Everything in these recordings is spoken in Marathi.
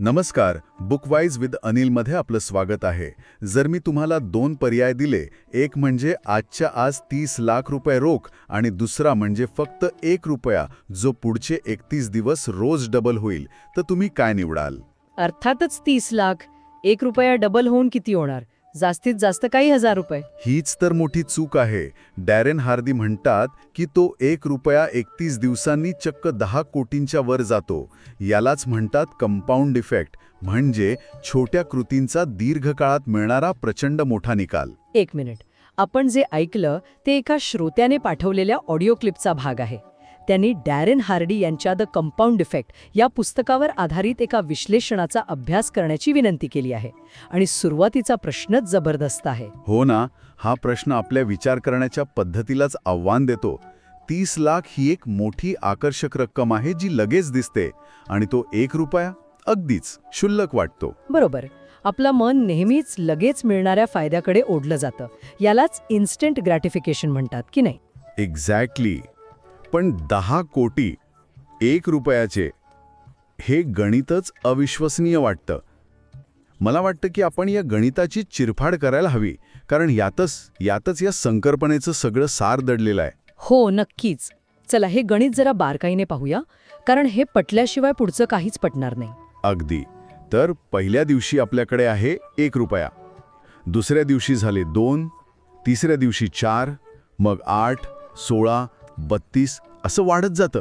नमस्कार. बुकवाईज विथ अनिलमध्ये आपलं स्वागत आहे. जर मी तुम्हाला दोन पर्याय दिले, एक म्हणजे आजच्या आज 30 लाख रुपये रोख आणि दुसरा म्हणजे फक्त 1 रुपया जो पुढचे 31 दिवस रोज डबल होईल, तर तुम्ही काय निवडाल? अर्थातच 30 लाख. 1 रुपया डबल होऊन किती होणार? जास्तीत जास्त काही हजार रुपये. हीच तर मोठी चूक आहे. डॅरेन हार्दी म्हणतात की तो 1 रुपया 31 दिवसांनी चक्क 10 कोटींच्या वर जातो. यालाच म्हणतात कंपाऊंड इफेक्ट, म्हणजे छोट्या कृतींचा दीर्घकाळात मिळणारा प्रचंड मोठा निकाल. 1 मिनिट. आपण जे ऐकलं ते एका श्रोत्याने पाठवलेल्या ऑडिओ क्लिपचा भाग आहे. त्यांनी डॅरेन हार्डी यांच्या द कंपाऊंड इफेक्ट या पुस्तकावर आधारित एका विश्लेषणाचा अभ्यास करण्याची विनंती केली आहे. आणि सुरुवातीचा प्रश्नच जबरदस्त आहे. हो ना, हा प्रश्न आपल्या विचार करण्याच्या पद्धतीलाच आव्हान देतो. 30 लाख ही एक मोठी आकर्षक रक्कम आहे जी लगेच दिसते, आणि तो 1 रुपया अगदीच क्षुल्लक वाटतो. बरोबर. आपलं मन नेहमीच लगेच मिळणाऱ्या फायद्याकडे ओढलं जातं. यालाच इन्स्टंट ग्रॅटिफिकेशन म्हणतात की नाही? एक्झॅक्टली. पण 10 कोटी 1 रुपयाचे, हे गणितच अविश्वसनीय वाटतं. मला वाटतं की आपण या गणिताची चिरफाड करायला हवी, कारण यातच या संकल्पनेचं सगळं सार दडलेलं आहे. हो, नक्कीच. चला हे गणित जरा बारकाईने पाहूया, कारण हे पटल्याशिवाय पुढचं काहीच पटणार नाही. अगदी. तर पहिल्या दिवशी आपल्याकडे आहे 1 रुपया, दुसऱ्या दिवशी झाले 2, तिसऱ्या दिवशी 4, मग 8, 16, 32 असं वाढत जातं.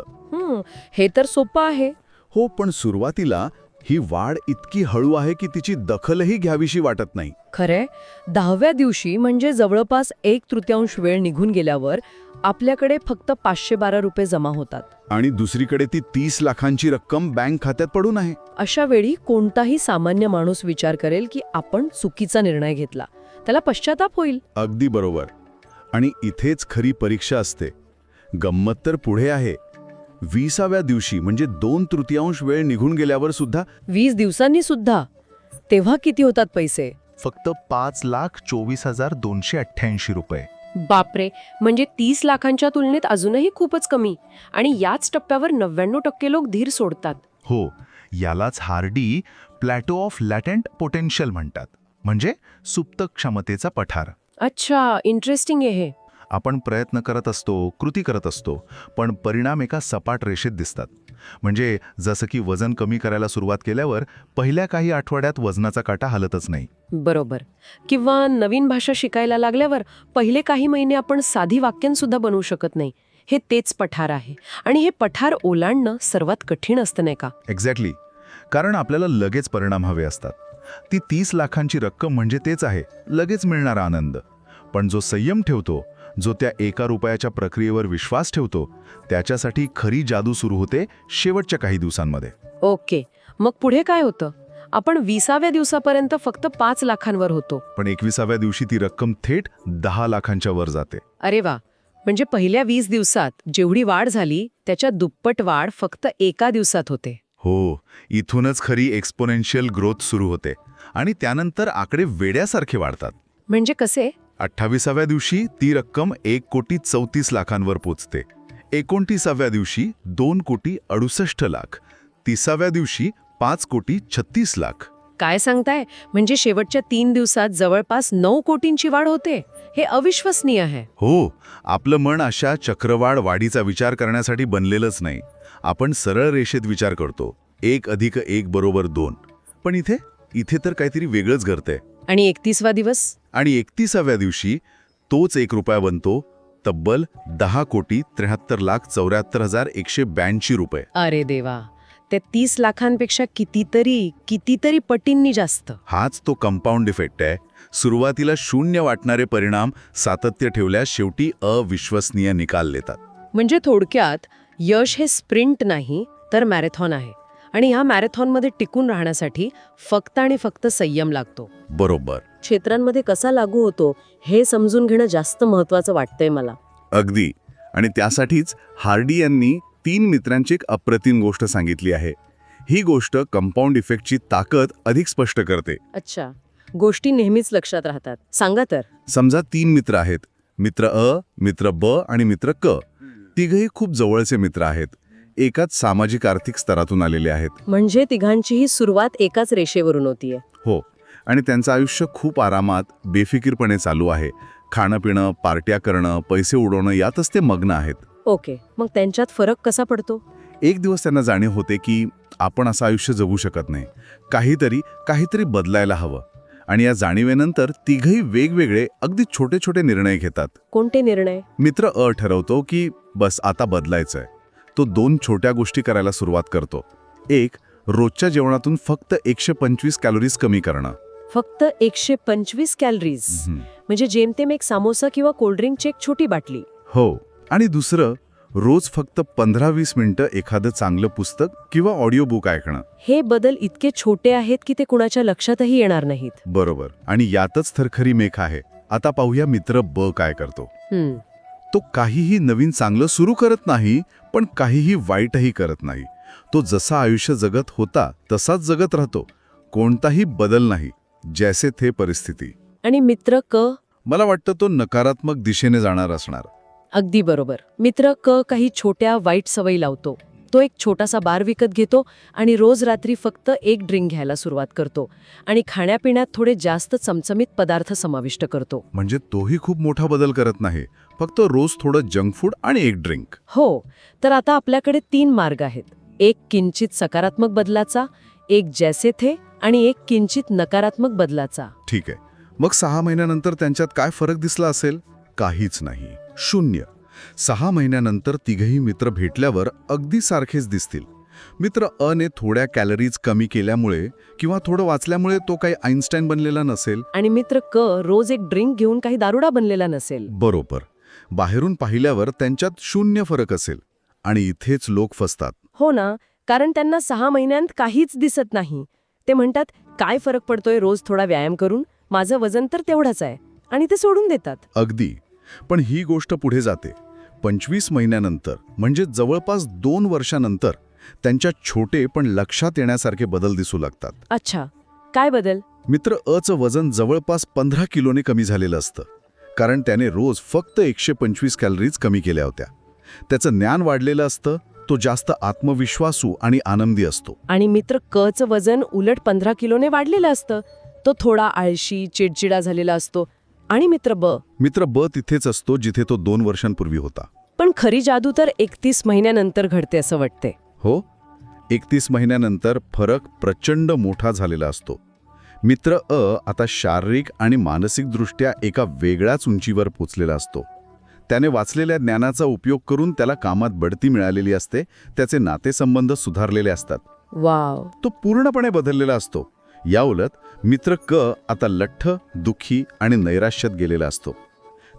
हे तर सोपं आहे. हो, पण सुरुवातीला ही वाढ इतकी हळू आहे की तिची दखलही घ्यावीशी वाटत नाही. खरे, 10व्या दिवशी म्हणजे जवळपास 1/3 वेळ निघून गेल्यावर आपल्याकडे फक्त 512 रुपये जमा होतात. आणि दुसरीकडे ती 30 लाखांची रक्कम बँक खात्यात पडून आहे. अशा वेळी कोणताही सामान्य माणूस विचार करेल की आपण चुकीचा निर्णय घेतला. त्याला पश्चाताप होईल. अगदी बरोबर. आणि इथेच खरी परीक्षा असते. गंमत तर पुढे आहे. 20व्या दिवशी म्हणजे 2/3 वेळ निघून गेल्यावर सुद्धा 20 दिवसांनी सुद्धा. तेव्हा किती होतात पैसे? फक्त 5,24,288 रुपये. बापरे, म्हणजे 30 लाखांच्या तुलनेत अजूनही खूपच कमी. आणि याच टप्प्यावर 99% लोक धीर सोडतात. हो, यालाच हार्डी प्लॅटो ऑफ लॅटेंट पोटेन्शियल म्हणतात, म्हणजे सुप्त क्षमतेचा पठार. अच्छा, इंटरेस्टिंग आहे हे. आपण प्रयत्न करत असतो, कृती करत असतो, पण परिणाम एका सपाट रेषेत दिसतात. म्हणजे जसं की वजन कमी करायला सुरुवात केल्यावर पहिल्या काही आठवड्यात वजनाचा काटा हलतच नाही. बरोबर. किंवा नवीन भाषा शिकायला लागल्यावर पहिले काही महिने आपण साधी वाक्यांसुद्धा बनवू शकत नाही. हे तेच पठार आहे. आणि हे पठार ओलांडणं सर्वात कठीण असतं, नाही का? एक्झॅक्टली. कारण आपल्याला लगेच परिणाम हवे असतात. ती 30 लाखांची रक्कम म्हणजे तेच आहे, लगेच मिळणारा आनंद. पण जो संयम ठेवतो, जो त्या 1 रुपयाच्या प्रक्रियेवर विश्वास ठेवतो, त्याच्यासाठी खरी जादू सुरू होते शेवटच्या काही दिवसांमध्ये. ओके, मग पुढे काय होतं? आपण 20व्या दिवसापर्यंत फक्त 5 लाखांवर होतो. पण 21व्या दिवशी ती रक्कम थेट 10 लाखांच्या वर जाते. अरे वा, म्हणजे पहिल्या 20 दिवसात जेवढी वाढ झाली त्याच्या दुप्पट वाढ फक्त 1 दिवसात होते. हो, इथूनच खरी एक्सपोनेन्शियल ग्रोथ सुरू होते. आणि त्यानंतर आकडे वेड्यासारखे वाढतात. म्हणजे कसे? 28व्या दिवशी ती रक्कम 1,34,00,000 पोचते. 29व्या दिवशी 2,68,00,000. 30व्या दिवशी 5,36,00,000. काय सांगताय? म्हणजे शेवटच्या 3 दिवसात जवळपास 9 कोटींची वाढ होते. हे अविश्वसनीय आहे. हो, आपलं मन अशा चक्रवाढ वाढीचा विचार करण्यासाठी बनलेलंच नाही. आपण सरळ रेषेत विचार करतो, 1 + 1 = 2. पण इथे तर काहीतरी वेगळंच घडतंय. आणि 31वा दिवस? आणि 31व्या दिवशी तोच 1 रुपया बनतो तब्बल 10,73,74,182 रुपये. अरे देवा, ते 30 लाखांपेक्षा कितीतरी पटींनी जास्त. हाच तो कंपाऊंड इफेक्ट आहे. सुरुवातीला शून्य वाटणारे परिणाम सातत्य ठेवल्यास शेवटी अविश्वसनीय निकाल देतात. म्हणजे थोडक्यात यश हे स्प्रिंट नाही तर मॅरेथॉन आहे. आणि ह्या मॅरेथॉनमध्ये टिकून राहण्यासाठी फक्त आणि फक्त संयम लागतो. बरोबर. क्षेत्रांमध्ये कसा लागू होतो हे समजून घेणं जास्त महत्त्वाचं वाटतंय मला. अगदी. आणि त्यासाठीच हार्डी यांनी 3 मित्रांची एक अप्रतिम गोष्ट सांगितली आहे. ही गोष्ट कंपाऊंड इफेक्टची ताकद अधिक स्पष्ट करते. अच्छा, गोष्टी नेहमीच लक्षात राहतात. सांगा तर. समजा 3 मित्र आहेत. मित्र अ, मित्र ब आणि मित्र क. तिघही खूप जवळचे मित्र आहेत. एकाच सामाजिक आर्थिक स्तरातून आलेले आहेत. म्हणजे तिघांचीही सुरुवात एकाच रेषेवरून होतीये. हो, आणि त्यांचं आयुष्य खूप आरामात बेफिकीरपणे चालू आहे. खाणं पिणं, पार्ट्या करणं, पैसे उडवणं यातच ते मग्न आहेत. ओके, मग त्यांच्यात फरक कसा पडतो? एक दिवस त्यांना जाणीव होते की आपण असं आयुष्य जगू शकत नाही, काहीतरी बदलायला हवं. आणि या जाणीवेनंतर तिघही वेगवेगळे अगदी छोटे छोटे निर्णय घेतात. कोणते निर्णय? मित्र अ ठरवतो की बस आता बदलायचंय. तो 2 छोट्या गोष्टी करायला सुरुवात करतो. एक, रोजच्या जेवणातून फक्त 125 कॅलरीज कमी करणं. फक्त 125 कॅलरीज, म्हणजे जेमतेम एक सामोसा किंवा कोल्ड्रिंकची एक छोटी बाटली. हो, आणि दुसरं, रोज फक्त 15-20 मिनिटं एखादं चांगलं पुस्तक किंवा ऑडिओ बुक ऐकणं. हे बदल इतके छोटे आहेत की ते कुणाच्या लक्षातही येणार नाहीत. बरोबर, आणि यातच तर खरी मेख आहे. आता पाहूया मित्र ब काय करतो. तो काहीही नवीन चांगलं सुरू करत नाही, पण काहीही वाईटही करत नाही. तो जसा आयुष्य जगत होता तसाच जगत राहतो. कोणताही बदल नाही, जैसे थे परिस्थिती. आणि मित्र क? मला वाटतं तो नकारात्मक दिशेने जाणार असणार. अगदी बरोबर. मित्र क काही छोट्या वाईट सवयी लावतो. तो एक छोटासा बार विकत घेतो आणि रोज रात्री फक्त एक ड्रिंक घ्यायला सुरुवात करतो आणि खाण्यापिण्यात थोडे जास्त चमचमीत पदार्थ समाविष्ट करतो. म्हणजे तोही खूप मोठा बदल करत नाही, फक्त रोज थोडं जंक फूड आणि एक ड्रिंक. हो, तर आता आपल्याकडे 3 मार्ग आहेत. एक किंचित सकारात्मक बदलाचा, एक जैसे थे आणि एक किंचित नकारात्मक बदलाचा. ठीक आहे. मग 6 महिन्यानंतर त्यांच्यात काय फरक दिसला असेल? काहीच नाही, 0. 6 महिन्यानंतर तिघही मित्र भेटल्यावर अगदी सारखेच दिसतील. मित्र अ ने थोड्या कॅलरीज कमी केल्यामुळे किंवा थोडं वाचल्यामुळे तो काही आईन्स्टाईन बनलेला नसेल. आणि मित्र क रोज एक ड्रिंक घेऊन काही दारुडा बनलेला नसेल. बरोबर. बाहेरून पाहिल्यावर त्यांच्यात 0 फरक असेल. आणि इथेच लोक फसतात. हो ना, कारण त्यांना 6 महिन्यांत काहीच दिसत नाही. ते म्हणतात, काय फरक पडतोय रोज थोडा व्यायाम करून, माझं वजन तर तेवढंच आहे, आणि ते सोडून देतात. अगदी. पण ही गोष्ट पुढे जाते. 25 महिन्यानंतर, म्हणजे जवळपास 2 वर्षानंतर त्यांच्या छोटे पण लक्षात येण्यासारखे बदल दिसू लागतात. अच्छा, काय बदल? मित्र अचं वजन जवळपास 15 किलोने कमी झालेलं असतं, कारण त्याने रोज फक्त 125 कॅलरीज कमी केल्या होत्या. त्याचं ज्ञान वाढलेलं असतं, तो जास्त आत्मविश्वासू आणि आनंदी असतो. आणि मित्र क चं वजन उलट 15 किलोने वाढलेलं असतं. तो थोडा आळशी, चिडचिडा झालेला असतो. आणि मित्र ब तिथेच असतो जिथे तो 2 वर्षांपूर्वी होता. पण खरी जादू तर 31 महिन्यानंतर घडते असं वाटते. हो, 31 महिन्यानंतर फरक प्रचंड मोठा झालेला असतो. मित्र अ आता शारीरिक आणि मानसिकदृष्ट्या एका वेगळ्याच उंचीवर पोचलेला असतो. त्याने वाचलेल्या ज्ञानाचा उपयोग करून त्याला कामात बढती मिळालेली असते. त्याचे नातेसंबंध सुधारलेले असतात. वाव. तो पूर्णपणे बदललेला असतो. याउलट मित्र क आता लठ्ठ, दुःखी आणि नैराश्यात गेलेला असतो.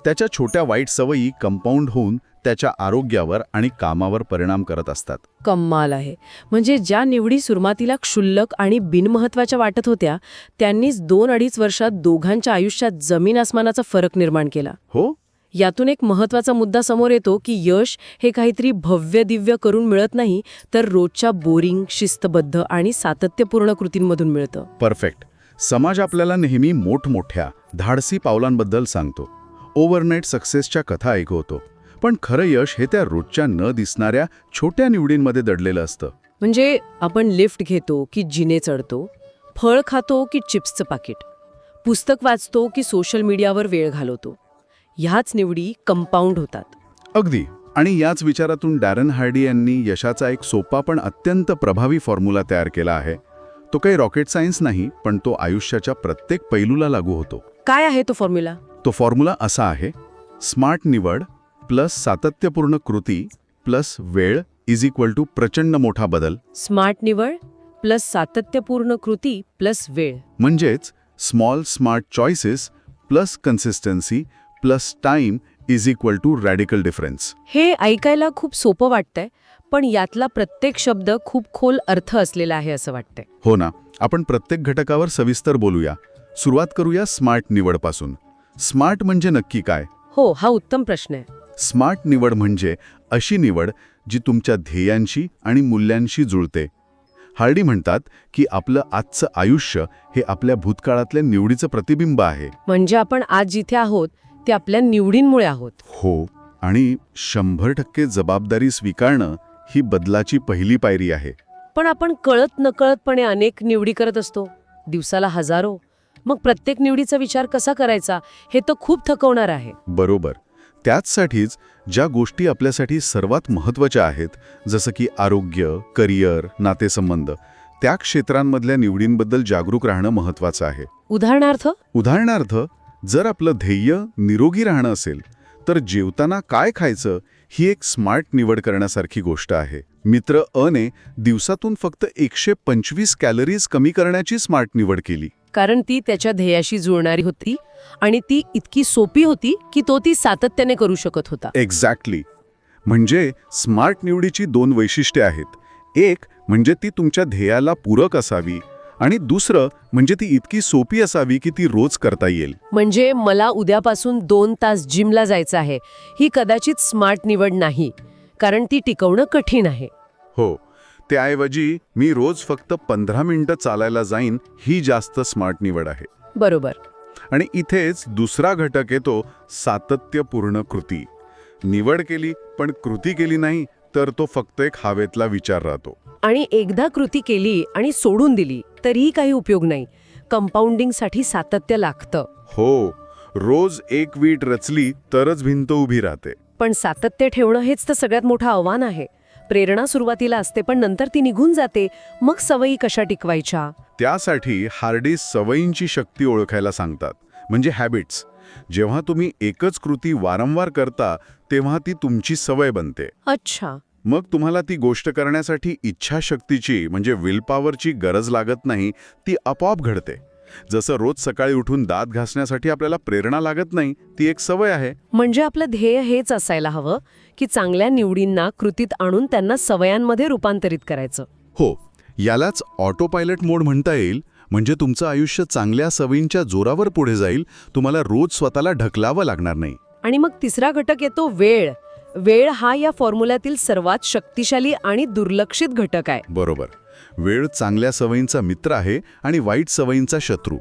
त्याच्या छोट्या वाईट सवयी कंपाऊंड होऊन त्याच्या आरोग्यावर आणि कामावर परिणाम करत असतात. कमाल आहे. म्हणजे ज्या निवडी सुरुवातीला क्षुल्लक आणि बिनमहत्वाच्या वाटत होत्या, त्यांनीच 2-2.5 वर्षात दोघांच्या आयुष्यात जमीन आसमानाचा फरक निर्माण केला. हो, यातून एक महत्वाचा मुद्दा समोर येतो की यश हे काहीतरी भव्य दिव्य करून मिळत नाही, तर रोजच्या बोरिंग, शिस्तबद्ध आणि सातत्यपूर्ण कृतींमधून मिळतं. परफेक्ट. समाज आपल्याला नेहमी मोठमोठ्या धाडसी पावलांबद्दल सांगतो, ओव्हरनाईट सक्सेसच्या कथा ऐकवतो. पण खरं यश हे त्या रोजच्या न दिसणाऱ्या छोट्या निवडींमध्ये दडलेलं असतं. म्हणजे आपण लिफ्ट घेतो की जिने चढतो, फळ खातो की चिप्सचं पाकिट, पुस्तक वाचतो की सोशल मीडियावर वेळ घालवतो, ह्याच निवडी कंपाऊंड होतात. अगदी. आणि याच विचारातून डॅरन हार्डी यांनी यशाचा एक सोपा पण अत्यंत प्रभावी फॉर्म्युला तयार केला आहे. तो काही रॉकेट सायन्स नाही, पण तो आयुष्याच्या प्रत्येक पैलूला लागू होतो. काय आहे तो फॉर्म्युला? तो फॉर्म्युला असा आहे: स्मार्ट निवड प्लस सातत्यपूर्ण कृती प्लस वेळ इज इक्वल टू प्रचंड मोठा बदल. स्मार्ट निवड प्लस सातत्यपूर्ण कृती प्लस वेळ. म्हणजेच small smart choices plus consistency plus time is equal to radical difference. हे ऐकायला खूप सोपं वाटतंय, पण यातला प्रत्येक शब्द खूप खोल अर्थ असलेला आहे असं वाटतंय. हो ना. आपण प्रत्येक घटकावर सविस्तर बोलूया. सुरुवात करूया स्मार्ट निवडपासून. स्मार्ट म्हणजे नक्की काय? हो, हा उत्तम प्रश्न आहे. स्मार्ट निवड म्हणजे अशी निवड जी तुमच्या ध्येयांशी आणि मूल्यांशी जुळते. हार्डी म्हणतात की आपलं आजचं आयुष्य हे आपल्या भूतकाळातल्या निवडीचं प्रतिबिंब आहे. म्हणजे आपण आज जिथे आहोत ते आपल्या निवडींमुळे आहोत. हो, आणि 100% जबाबदारी स्वीकारणं ही बदलाची पहिली पायरी आहे. पण आपण कळत नकळतपणे अनेक निवडी करत असतो, दिवसाला हजारो. मग प्रत्येक निवडीचा विचार कसा करायचा हे तर खूप थकवणार आहे. बरोबर. त्याचसाठीच ज्या गोष्टी आपल्यासाठी सर्वात महत्त्वाच्या आहेत, जसं की आरोग्य, करिअर, नातेसंबंध, त्या क्षेत्रांमधल्या निवडींबद्दल जागरूक राहणं महत्त्वाचं आहे. उदाहरणार्थ जर आपलं ध्येय निरोगी राहणं असेल तर जेवताना काय खायचं ही एक स्मार्ट निवड करण्यासारखी गोष्ट आहे. मित्र अने दिवसातून फक्त 125 कॅलरीज कमी करण्याची स्मार्ट निवड केली. कारण ती त्याच्या ध्येयाशी जुळणारी होती आणि ती इतकी सोपी होती की तो ती सातत्याने करू शकत होता. एक्झॅक्टली. म्हणजे स्मार्ट निवडीची 2 वैशिष्ट्ये आहेत. एक म्हणजे ती तुमच्या ध्येयाला पूरक असावी आणि दुसरं म्हणजे ती इतकी सोपी असावी की ती रोज करता येईल. म्हणजे मला उद्यापासून 2 तास जिमला जायचं आहे, ही कदाचित स्मार्ट निवड नाही, कारण ती टिकवणं कठीण आहे. हो, त्याऐवजी मी रोज फक्त 15 मिनिटं चालायला जाईन ही जास्त स्मार्ट निवड आहे. बरोबर. आणि इथेच दुसरा घटक येतो, सातत्यपूर्ण कृती. निवड केली पण कृती केली नाही तर तो फक्त एक हवेतला विचार राहतो. आणि एकदा कृती केली आणि सोडून दिली तरीही काही उपयोग नाही. कंपाऊंडिंगसाठी सातत्य लागतं. हो, रोज एक वीट रचली तरच भिंत उभी राहते. पण सातत्य ठेवणं हेच तर सगळ्यात मोठं आव्हान आहे. प्रेरणा सुरुवातीला असते पण नंतर ती निघून जाते. मग सवयी कशा टिकवायच्या? त्यासाठी हार्डी सवयींची शक्ती ओळखायला सांगतात, म्हणजे हॅबिट्स. जेव्हा तुम्ही एकच कृती वारंवार करता तेव्हा ती तुमची सवय बनते. अच्छा. मग तुम्हाला ती गोष्ट करण्यासाठी इच्छाशक्तीची म्हणजे विलपॉवरची गरज लागत नाही, ती आपोआप घडते. जसं रोज सकाळी उठून दात घासण्यासाठी आपल्याला प्रेरणा लागत नाही, ती एक सवय आहे. म्हणजे आपलं ध्येय हेच असायला हवं की चांगल्या निवडींना कृतीत आणून त्यांना सवयांमध्ये रूपांतरित करायचं. हो, यालाच ऑटो पायलट मोड म्हणता येईल. म्हणजे तुमचं आयुष्य चांगल्या सवयींच्या जोरावर पुढे जाईल, तुम्हाला रोज स्वतःला ढकलावं लागणार नाही. आणि मग तिसरा घटक येतो वेळ. वेळ हा या फॉर्म्युल्यातील सर्वात शक्तिशाली आणि दुर्लक्षित घटक आहे. बरोबर. वेळ चांगल्या सवयींचा मित्र आहे आणि वाईट सवयींचा शत्रू.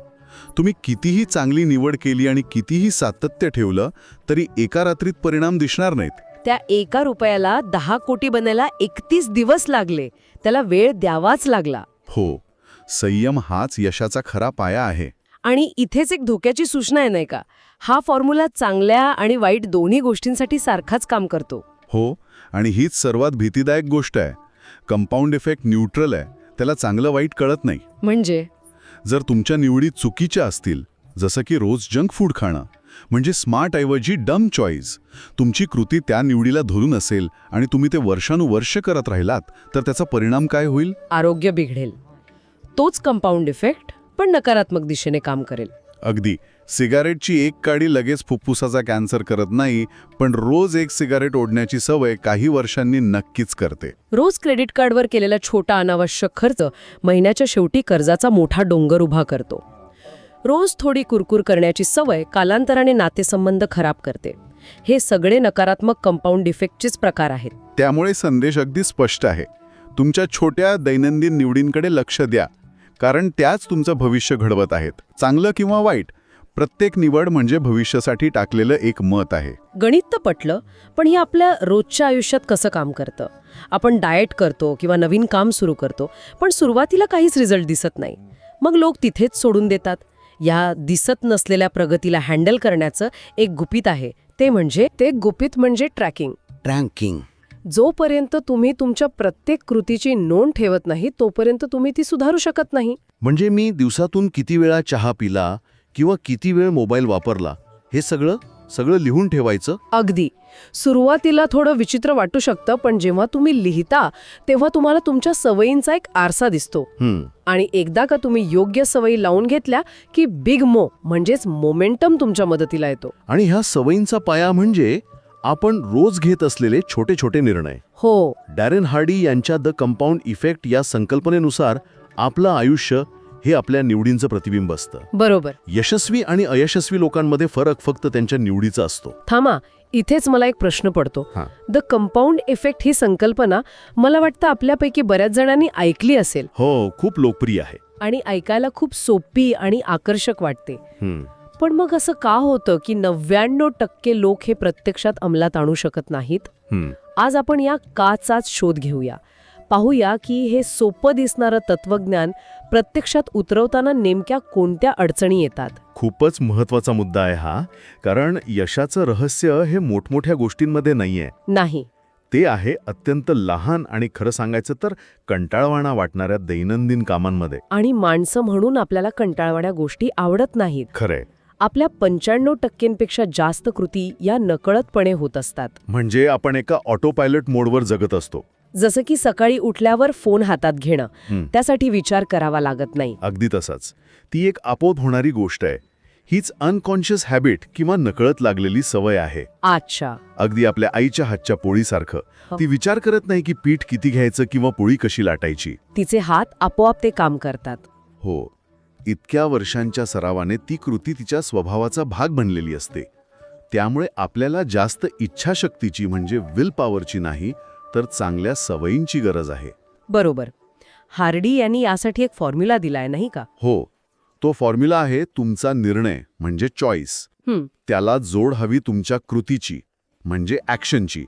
तुम्ही कितीही चांगली निवड केली आणि कितीही सातत्य ठेवलं तरी एका रात्रीत परिणाम दिसणार नाहीत. त्या एका रुपयाला 10 कोटी बनायला 31 दिवस लागले. त्याला वेळ द्यावाच लागला. हो, संयम हाच यशाचा खरा पाया आहे. आणि इथेच एक धोक्याची सूचना आहे, नाही का? हा फॉर्म्युला चांगल्या आणि वाईट दोन्ही गोष्टींसाठी सारखाच काम करतो. हो, आणि हीच सर्वात भीतीदायक गोष्ट आहे. कंपाऊंड इफेक्ट न्यूट्रल आहे, त्याला चांगलं वाईट कळत नाही. म्हणजे जर तुमच्या निवडी चुकीच्या असतील, जसं की रोज जंक फूड खाणं, म्हणजे स्मार्ट ऐवजी डम चॉईस, तुमची कृती त्या निवडीला धरून असेल आणि तुम्ही ते वर्षानुवर्ष करत राहिलात तर त्याचा परिणाम काय होईल? आरोग्य बिघडेल. तोच कंपाऊंड इफेक्ट पण नकारात्मक दिशेने काम करेल. अगदी. सिगारेटची एक काडी लगेच फुफ्फुसाचा कॅन्सर करत नाही, पण रोज एक सिगारेट ओढण्याची सवय काही वर्षांनी नक्कीच करते. रोज क्रेडिट कार्डवर केलेला छोटा अनावश्यक खर्च महिन्याच्या शेवटी कर्जाचा मोठा डोंगर उभा करतो. रोज थोडी कुरकुर करण्याची सवय कालांतराने नातेसंबंध खराब करते. हे सगळे नकारात्मक कंपाऊंड इफेक्टचेच प्रकार आहेत. त्यामुळे संदेश अगदी स्पष्ट आहे. तुमच्या छोट्या दैनंदिन निवडींकडे लक्ष द्या, कारण त्याच तुमचं भविष्य घडवत आहेत. चांगलं किंवा वाईट, प्रत्येक निवड म्हणजे भविष्यासाठी टाकलेलं एक मत आहे. गणित तर पटलं, पण हे आपल्या रोजच्या आयुष्यात कसं काम करतं? आपण डाएट करतो किंवा नवीन काम सुरू करतो, पण सुरुवातीला काहीच रिझल्ट दिसत नाही. मग लोक तिथेच सोडून देतात. या दिसत नसलेल्या प्रगतीला हँडल करण्याचं एक गुपित आहे. ते गुपित म्हणजे ट्रॅकिंग. जोपर्यंत तुम्ही तुमच्या प्रत्येक कृतीची नोंद ठेवत नाही तोपर्यंत तुम्ही ती सुधारू शकत नाही. म्हणजे मी दिवसातून किती वेळा चहा पिला किंवा किती वेळ मोबाईल वापरला हे सगळं लिहून ठेवायचं. अगदी. सुरुवातीला थोडं विचित्र वाटू शकतं, पण जेव्हा तुम्ही लिहिता तेव्हा तुम्हाला तुमच्या सवयींचा एक आरसा दिसतो. आणि एकदा का तुम्ही योग्य सवयी लावून घेतल्या की बिग म्हणजेच मोमेंटम तुमच्या मदतीला येतो. आणि ह्या सवयींचा पाया म्हणजे आपण रोज घेत असलेले छोटे छोटे निर्णय. हो. डॅरेन हार्डी यांच्या द कंपाऊंड इफेक्ट या संकल्पनेनुसार आपलं आयुष्य हे आपल्या निवडींचं प्रतिबिंब असतं. बरोबर. यशस्वी आणि अयशस्वी लोकांमध्ये फरक फक्त त्यांच्या निवडीचा असतो. थांबा, इथेच मला एक प्रश्न पडतो. हां. द कंपाऊंड इफेक्ट ही संकल्पना मला वाटतं आपल्यापैकी बऱ्याच जणांनी ऐकली असेल. हो, खूप लोकप्रिय आहे. आणि ऐकायला खूप सोपी आणि आकर्षक वाटते. पण मग असं का होतं की 99% लोक हे प्रत्यक्षात अंमलात आणू शकत नाहीत? आज आपण या काचाच शोध घेऊया. पाहूया की हे सोपं दिसणारं तत्वज्ञान प्रत्यक्षात उतरवताना नेमक्या कोणत्या अडचणी येतात. खूपच महत्वाचा मुद्दा आहे हा, कारण यशाचं रहस्य हे मोठमोठ्या गोष्टींमध्ये नाहीये. नाही. ते आहे अत्यंत लहान आणि खरं सांगायचं तर कंटाळवाणा वाटणाऱ्या दैनंदिन कामांमध्ये. आणि माणसं म्हणून आपल्याला कंटाळवाण्या गोष्टी आवडत नाहीत. खरंय. आपल्या 95% जास्त कृती या नकळतपणे होत असतात. म्हणजे आपण एका ऑटो पायलट मोडवर जगत असतो. जसं की सकाळी उठल्यावर फोन हातात घेणं, त्यासाठी विचार करावा लागत नाही. अगदी तसाच. ती एक आपोआप होणारी गोष्ट आहे. हीच अनकॉन्शियस हॅबिट किंवा नकळत लागलेली सवय आहे. अच्छा. अगदी आपल्या आईच्या हातच्या पोळीसारखं. ती विचार करत नाही की पीठ किती घ्यायचं किंवा पोळी कशी लाटायची. तिचे हात आपोआप ते काम करतात. हो. इतक्या वर्षांच्या सरावाने ती कृती तिच्या स्वभावाचा भाग बनलेली असते. त्यामुळे आपल्याला जास्त इच्छाशक्तीची म्हणजे विल पॉवरची नाही, तर चांगल्या सवयींची गरज आहे. बरोबर. हार्डी यांनी यासाठी एक फॉर्म्युला दिलाय नाही का? हो. तो फॉर्म्युला आहे तुमचा निर्णय म्हणजे चॉईस. त्याला जोड हवी तुमच्या कृतीची म्हणजे ॲक्शनची.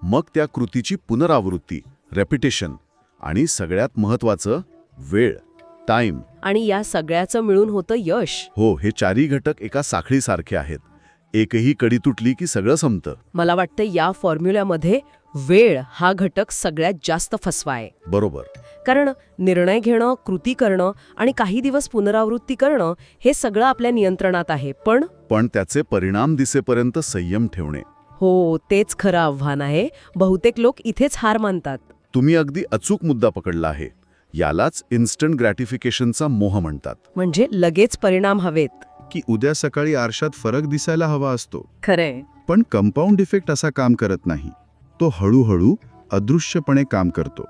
मग त्या कृतीची पुनरावृत्ती, रेपिटेशन आणि सगळ्यात महत्त्वाचं वेळ, टाइम. आणि या सगळ्याचं मिळून होतं यश. हो. हे चारही घटक एका साखळीसारखे आहेत. एकही कडी तुटली की सगळं संपतं. मला वाटतं या फॉर्म्युल्यामध्ये वेळ हा घटक सगळ्यात जास्त फसवा आहे. बरोबर. कारण निर्णय घेणं, कृती करणं आणि काही दिवस पुनरावृत्ती करणं हे सगळं आपल्या नियंत्रणात आहे. पण त्याचे परिणाम दिसेपर्यंत संयम ठेवणे. हो, तेच खरं आव्हान आहे. बहुतेक लोक इथेच हार मानतात. तुम्ही अगदी अचूक मुद्दा पकडला आहे. यालाच इन्स्टंट ग्रॅटिफिकेशनचा मोह म्हणतात. म्हणजे लगेच परिणाम हवेत. की उद्या सकाळी आरशात फरक दिसायला हवा असतो. खरंय. पण कंपाऊंड इफेक्ट असा काम करत नाही. तो हळूहळू अदृश्यपणे काम करतो.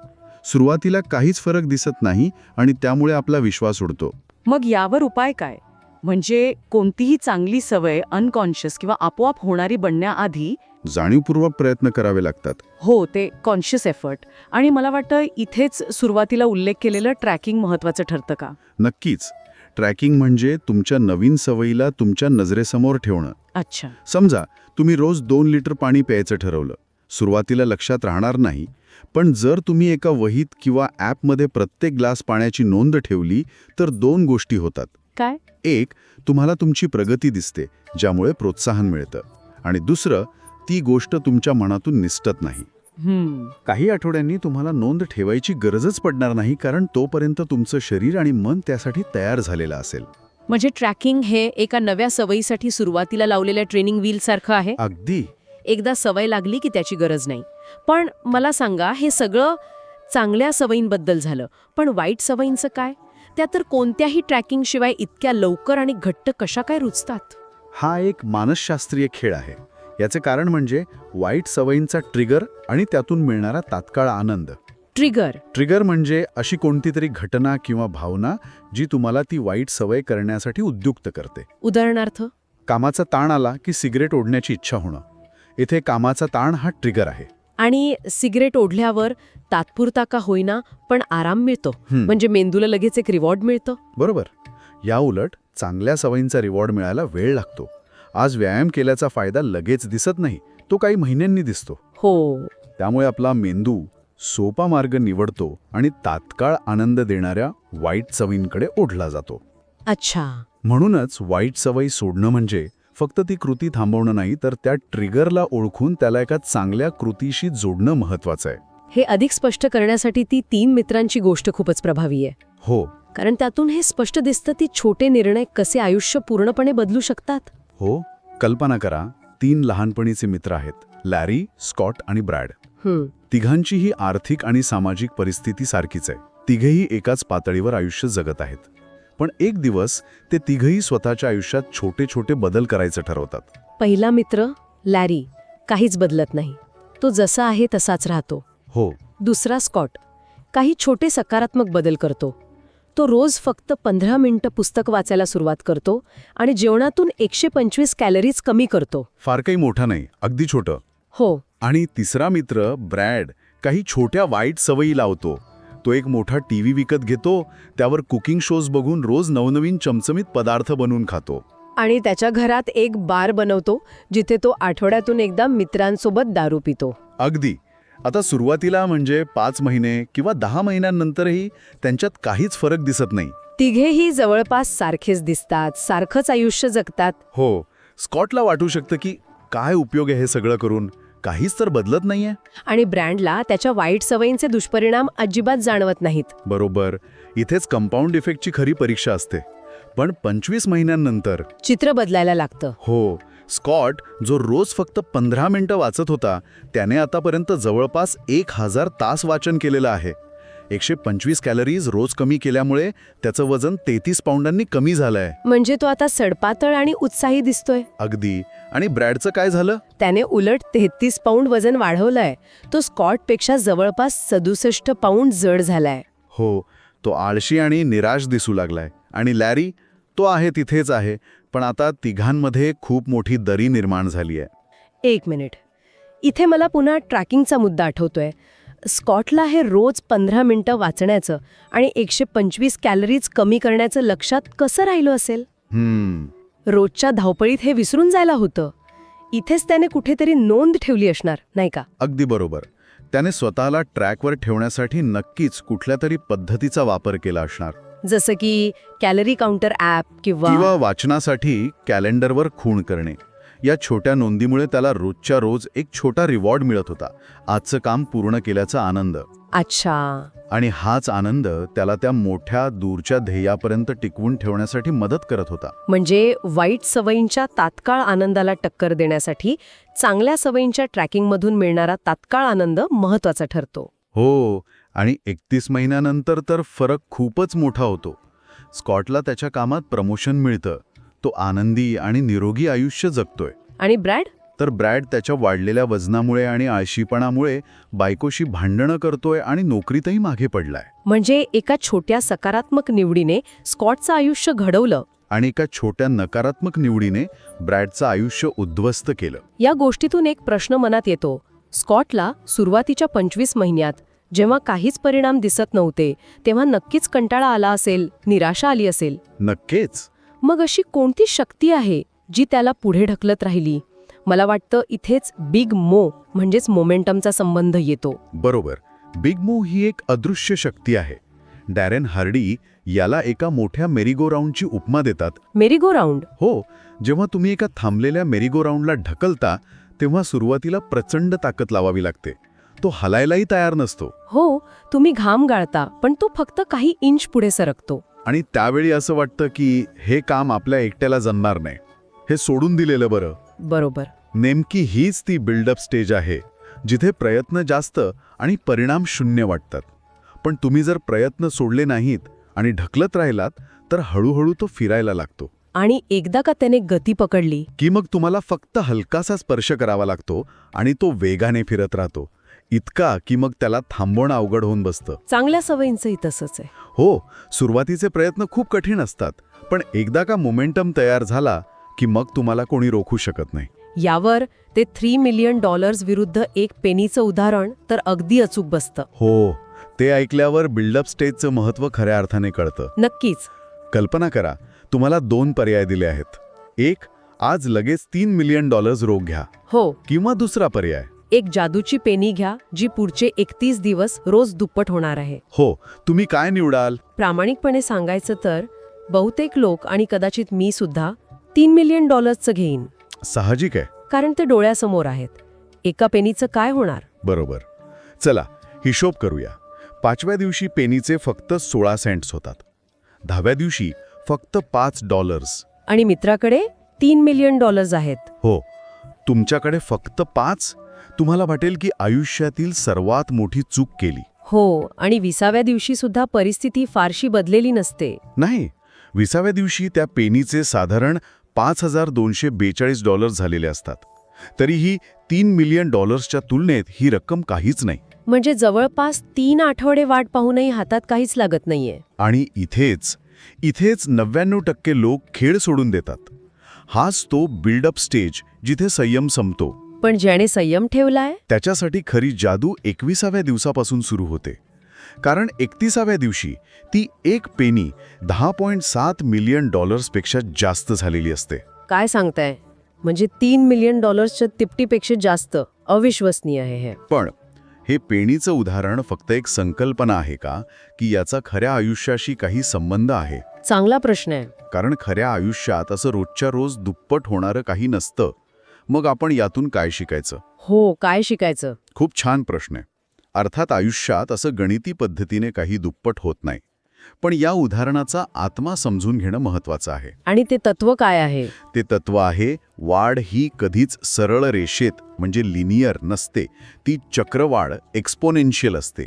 सुरुवातीला काहीच फरक दिसत नाही आणि त्यामुळे आपला विश्वास उडतो. मग यावर उपाय काय? म्हणजे कोणतीही चांगली सवय अनकॉन्शियस किंवा आपोआप होणारी बनण्याआधी जाणीवपूर्वक प्रयत्न करावे लागतात. हो, ते कॉन्शियस एफर्ट. आणि मला वाटतं इथेच सुरुवातीला उल्लेख केलेलं ट्रॅकिंग महत्वाचं ठरतं का? नक्कीच. ट्रॅकिंग म्हणजे तुमच्या नवीन सवयीला तुमच्या नजरेसमोर ठेवणं. अच्छा. समजा तुम्ही रोज 2 लिटर पाणी प्यायचं ठरवलं. सुरुवातीला लक्षात राहणार नाही, पण जर तुम्ही एका वहीत किंवा ॲपमध्ये प्रत्येक ग्लास पाण्याची नोंद ठेवली तर 2 गोष्टी होतात. काय? एक, तुम्हाला तुमची प्रगती दिसते, ज्यामुळे प्रोत्साहन मिळतं. आणि दुसरं, ती गोष्ट तुमच्या मनातून निसटत नाही. काही आठवड्यांनी तुम्हाला नोंद ठेवायची गरजच पडणार नाही, कारण तोपर्यंत तुमचं शरीर आणि मन त्यासाठी तयार झालेलं असेल. म्हणजे ट्रॅकिंग हे एका नव्या सवयीसाठी सुरुवातीला लावलेल्या ट्रेनिंग व्हील सारखं आहे. अगदी. एकदा सवय लागली की त्याची गरज नाही. पण मला सांगा, हे सगळं चांगल्या सवयींबद्दल झालं, पण वाईट सवयींचं काय? त्या तर कोणत्याही ट्रॅकिंग शिवाय इतक्या लवकर आणि घट्ट कशा काय रुजतात? हा एक मानसशास्त्रीय खेळ आहे. याचे कारण म्हणजे वाईट सवयींचा ट्रिगर आणि त्यातून मिळणारा तात्काळ आनंद. ट्रिगर म्हणजे अशी कोणती तरी घटना किंवा भावना जी तुम्हाला ती वाईट सवय करण्यासाठी उद्युक्त करते. उदाहरणार्थ, कामाचा ताण आला की सिगरेट ओढण्याची इच्छा होणं. इथे कामाचा ताण हा ट्रिगर आहे. आणि सिगरेट ओढल्यावर तात्पुरता का होईना पण आराम मिळतो. म्हणजे मेंदूला लगेच एक रिवॉर्ड मिळतं. बरोबर. या उलट चांगल्या सवयींचा रिवॉर्ड मिळायला वेळ लागतो. आज व्यायाम केल्याचा फायदा लगेच दिसत नाही, तो काही महिन्यांनी दिसतो. हो. त्यामुळे आपला मेंदू सोपा मार्ग निवडतो आणि तात्काळ आनंद देणाऱ्या वाईट सवयींकडे ओढला जातो. अच्छा. म्हणूनच वाईट सवयी सोडणं म्हणजे फक्त ती कृती थांबवणं नाही, तर त्या ट्रिगरला ओळखून त्याला एका चांगल्या कृतीशी जोडणं महत्वाचं आहे. हे अधिक स्पष्ट करण्यासाठी ती 3 मित्रांची गोष्ट खूपच प्रभावी आहे. हो. कारण त्यातून हे स्पष्ट दिसतं ती छोटे निर्णय कसे आयुष्य पूर्णपणे बदलू शकतात. हो. कल्पना करा, 3 लहानपणीचे मित्र आहेत, लॅरी, स्कॉट आणि ब्रॅड. तिघांचीही आर्थिक आणि सामाजिक परिस्थिती सारखीच आहे. तिघेही एकाच पातळीवर आयुष्य जगत आहेत. पण एक दिवस ते तिघही स्वतःच्या आयुष्यात छोटे छोटे बदल करायचं ठरवतात. पहिला मित्र लॅरी काहीच बदलत नाही, तो जसा आहे तसाच राहतो. हो. दुसरा स्कॉट काही छोटे सकारात्मक बदल करतो. तो रोज फक्त 15 मिनिटं पुस्तक वाचायला सुरुवात करतो आणि जेवणातून 125 कॅलरीज कमी करतो. फार काही मोठा नाही, अगदी छोटं. हो. आणि तिसरा मित्र ब्रॅड काही छोट्या वाईट सवयी लावतो. तो एक मोठा टीव्ही विकत घेतो, त्यावर कुकिंग शोज बघून रोज नवनवीन चमचमीत पदार्थ बनवून खातो. आणि त्याच्या घरात एक बार बनवतो जिथे तो आठवड्यातून एकदा मित्रांसोबत दारू पितो. अगदी. आता सुरुवातीला म्हणजे 5 महिने किंवा 10 महिन्यांनंतरही त्यांच्यात काहीच फरक दिसत नाही. तिघेही जवळपास सारखेच दिसतात, सारखंच आयुष्य जगतात. हो, स्कॉटला वाटू शकतं की काय उपयोग आहे हे सगळं करून, काहीच तर बदलत नाहीये. आणि ब्रँडला त्याच्या वाईट सवयींचे दुष्परिणाम अजिबात जाणवत नाहीत. बरोबर, इथेच कंपाऊंड इफेक्टची खरी परीक्षा असते. पण 25 महिन्यांनंतर चित्र बदलायला लागतं. हो, स्कॉट जो रोज फक्त 15 मिनिटं वाचत होता त्याने आतापर्यंत जवळपास 1000 तास वाचन केलेलं आहे. 125 कॅलरीज रोज कमी केल्यामुळे त्याचं वजन 33 पाऊंडांनी कमी झालंय. म्हणजे तो आता सडपातळ आणि उत्साही दिसतोय. अगदी. आणि ब्रॅडचं काय झालं? त्याने उलट 33 पाऊंड वजन वाढवलंय. तो स्कॉटपेक्षा जवळपास 67 पाऊंड जड झालाय. हो, तो आळशी आणि निराश दिसू लागलाय. आणि लॅरी, तो आहे तिथेच आहे, पण आता तिघांमध्ये खूप मोठी दरी निर्माण झाली आहे. 1 मिनिट. इथे मला पुन्हा ट्रॅकिंगचा मुद्दा आठवतोय. स्कॉटला हे रोज 15 मिनिटं वाचण्याचं आणि 125 कॅलरीज कमी करण्याचं लक्षात कसं राहिलं असेल? रोजच्या धावपळीत हे विसरून जायला होतं. इथेच त्याने कुठेतरी नोंद ठेवली असणार, नाही का? अगदी बरोबर. त्याने स्वतःला ट्रॅकवर ठेवण्यासाठी नक्कीच कुठल्या तरी पद्धतीचा वापर केला असणार. जसं की कॅलरी काउंटर ॲप किंवा वाचनासाठी कॅलेंडरवर खूण करणे. या छोट्या नोंदीमुळे त्याला रोजच्या रोज एक छोटा रिवॉर्ड मिळत होता, आजचं काम पूर्ण केल्याचा आनंद. अच्छा. आणि हाच आनंद त्याला त्या मोठ्या दूरच्या ध्येयापर्यंत टिकवून ठेवण्यासाठी मदत करत होता. म्हणजे वाईट सवयींच्या तात्काळ आनंदाला टक्कर देण्यासाठी चांगल्या सवयींच्या ट्रॅकिंगमधून मिळणारा तात्काळ आनंद महत्त्वाचा ठरतो. हो, आणि 31 महिन्यानंतर तर फरक खूपच मोठा होतो. स्कॉटला त्याच्या कामात प्रमोशन मिळतं. तो आनंदी आणि निरोगी आयुष्य जगतोय. आणि ब्रॅड? तर ब्रॅड त्याच्या वाढलेल्या वजनामुळे आणि आळशीपणामुळे बायकोशी भांडणं करतोय आणि नोकरीतही मागे पडलाय. म्हणजे एका छोट्या सकारात्मक निवडीने स्कॉटचं आयुष्य घडवलं आणि एका छोट्या नकारात्मक निवडीने ब्रॅडचं आयुष्य उद्ध्वस्त केलं. या गोष्टीतून एक प्रश्न मनात येतो. स्कॉटला सुरुवातीच्या 25 महिन्यात जेव्हा काहीच परिणाम दिसत नव्हते तेव्हा नक्कीच कंटाळा आला असेल, निराशा आली असेल. नक्कीच. मग अशी कोणती शक्ती आहे जी त्याला पुढे ढकलत राहिली? मला वाटतं इथेच बिग मो म्हणजेच मोमेंटमचा संबंध येतो. बरोबर. बिग मो ही एक अदृश्य शक्ती आहे. डॅरेन हार्डी याला एका मोठ्या मेरीगो राऊंडची उपमा देतात. Merry-go round? हो, जेव्हा तुम्ही एका थांबलेल्या मेरीगो राऊंडला ढकलता तेव्हा सुरुवातीला प्रचंड ताकद लावावी लागते. तो हलायलाही तयार नसतो. हो, तुम्ही घाम गाळता पण तो फक्त काही इंच पुढे सरकतो. आणि त्यावेळी असं वाटतं की हे काम आपल्या एकट्याला जमणार नाही, हे सोडून दिलेलं बरं. बरोबर. नेमकी हीच ती बिल्डअप स्टेज आहे जिथे प्रयत्न जास्त आणि परिणाम शून्य वाटतात. पण तुम्ही जर प्रयत्न सोडले नाहीत आणि ढकलत राहिलात तर हळूहळू तो फिरायला लागतो. आणि एकदा का त्याने गती पकडली की मग तुम्हाला फक्त हलकासा स्पर्श करावा लागतो आणि तो वेगाने फिरत राहतो. इतका की मग त्याला थांबवणं अवघड होऊन बसतं. चांगल्या सवयींचंही तसंच आहे. हो, सुरुवातीचे प्रयत्न खूप कठीण असतात, पण एकदा का मोमेंटम तयार झाला की मग तुम्हाला कोणी रोखू शकत नाही. यावर ते $3 मिलियन विरुद्ध 1 पेनीचं उदाहरण तर अगदी अचूक बसतं. हो, ते ऐकल्यावर बिल्डअप स्टेजचं महत्त्व खऱ्या अर्थाने कळतं. नक्कीच. कल्पना करा, तुम्हाला 2 पर्याय दिले आहेत. एक, आज लगेच $3 मिलियन रोख घ्या. हो. किंवा दुसरा पर्याय, एक जादूची पेनी घ्या जी पुढचे 31 दिवस रोज दुप्पट होणार आहे. हो, तुम्ही काय निवडाल? प्रामाणिकपणे सांगायचं तर बहुतेक लोक आणि कदाचित मी सुद्धा $3 मिलियन घेईन. साहजिक आहे. कारण ते डोळ्यासमोर आहेत. एका पेनीचं काय होणार? बरोबर. चला हिशोब करूया. 5व्या दिवशी पेनीचे फक्त 16 सेंट्स होतात. 10व्या दिवशी फक्त $5. आणि मित्राकडे $3 मिलियन आहेत. हो, तुमच्याकडे फक्त 5. तुम्हाला वाटेल की आयुष्यातील सर्वात मोठी चूक केली. हो, आणि 20व्या दिवशी सुद्धा परिस्थिती फारशी बदलेली नसते. नाही, 20व्या दिवशी त्या पेनीचे साधारण $5,242 झालेले असतात. तरीही $3 मिलियन तुलनेत ही रक्कम काहीच नाही. म्हणजे जवळपास 3 आठवडे वाट पाहूनही हातात काहीच लागत नाहीये. आणि इथेच 99% लोक खेळ सोडून देतात. हाच तो बिल्डअप स्टेज जिथे संयम संपतो. पण ज्याने संयम ठेवलाय त्याच्यासाठी खरी जादू 21व्या दिवसापासून सुरू होते. कारण 31व्या दिवशी ती एक पेनी $10.7 मिलियन पेक्षा जास्त झालेली असते. काय सांगताय? म्हणजे $3 मिलियन तिपटीपेक्षा जास्त. अविश्वसनीय आहे हे. पण हे पेनीचं उदाहरण फक्त एक संकल्पना आहे का, की याचा खऱ्या आयुष्याशी काही संबंध आहे? चांगला प्रश्न आहे. कारण खऱ्या आयुष्यात असं रोजच्या रोज दुप्पट होणारं काही नसतं. मग आपण यातून काय शिकायचं? हो, काय शिकायचं? खूप छान प्रश्न आहे. अर्थात आयुष्यात असं गणिती पद्धतीने काही दुप्पट होत नाही. पण या उदाहरणाचा आत्मा समजून घेणं महत्त्वाचं आहे. आणि ते तत्व काय आहे? ते तत्व आहे, वाढ ही कधीच सरळ रेषेत म्हणजे लिनियर नसते. ती चक्रवाढ एक्सपोनेन्शियल असते.